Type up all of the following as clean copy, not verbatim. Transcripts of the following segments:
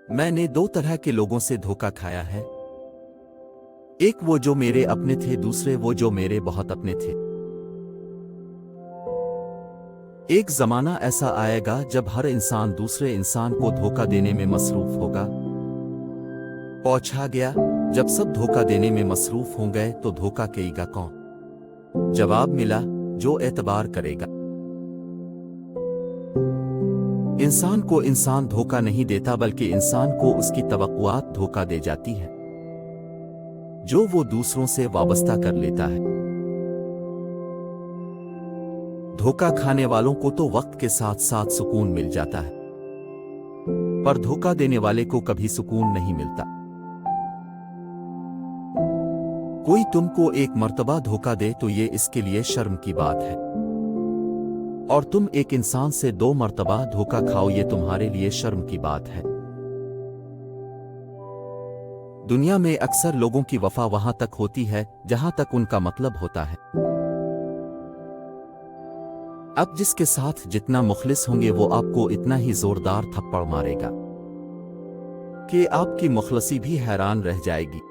मैंने दो तरह के लोगों से धोखा खाया है। एक वो जो मेरे अपने थे, दूसरे वो जो मेरे बहुत अपने थे। एक जमाना ऐसा आएगा जब हर इंसान दूसरे इंसान को धोखा देने में मसरूफ होगा। पहुंचा गया। जब सब धोखा देने में मसरूफ हो गए तो धोखा करेगा कौन? जवाब मिला, जो एतबार करेगा। इंसान को इंसान धोखा नहीं देता, बल्कि इंसान को उसकी तवक्कुआत धोखा दे जाती है, जो वो दूसरों से वाबस्ता कर लेता है। धोखा खाने वालों को तो वक्त के साथ साथ सुकून मिल जाता है, पर धोखा देने वाले को कभी सुकून नहीं मिलता। कोई तुमको एक मर्तबा धोखा दे तो ये इसके लिए शर्म की बात है, और तुम एक इंसान से 2 मर्तबा धोखा खाओ, ये तुम्हारे लिए शर्म की बात है। दुनिया में अक्सर लोगों की वफा वहां तक होती है जहां तक उनका मतलब होता है। अब जिसके साथ जितना मुखलिस होंगे वो आपको इतना ही जोरदार थप्पड़ मारेगा कि आपकी मुखलसी भी हैरान रह जाएगी।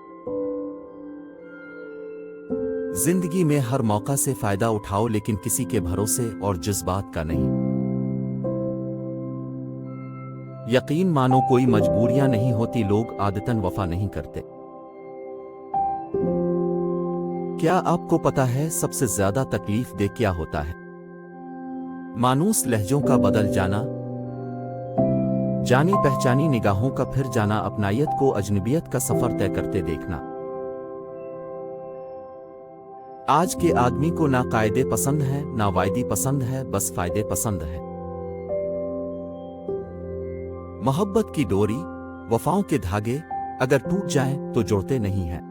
जिंदगी में हर मौका से फायदा उठाओ, लेकिन किसी के भरोसे और जज्बात का नहीं। यकीन मानो, कोई मजबूरियां नहीं होती, लोग आदतन वफा नहीं करते। क्या आपको पता है सबसे ज्यादा तकलीफ दे क्या होता है? मानूस लहजों का बदल जाना, जानी पहचानी निगाहों का फिर जाना, अपनायत को अजनबियत का सफर तय करते देखना। आज के आदमी को ना कायदे पसंद है, ना वायदी पसंद है, बस फायदे पसंद है। मोहब्बत की डोरी, वफाओं के धागे अगर टूट जाएं तो जोड़ते नहीं हैं।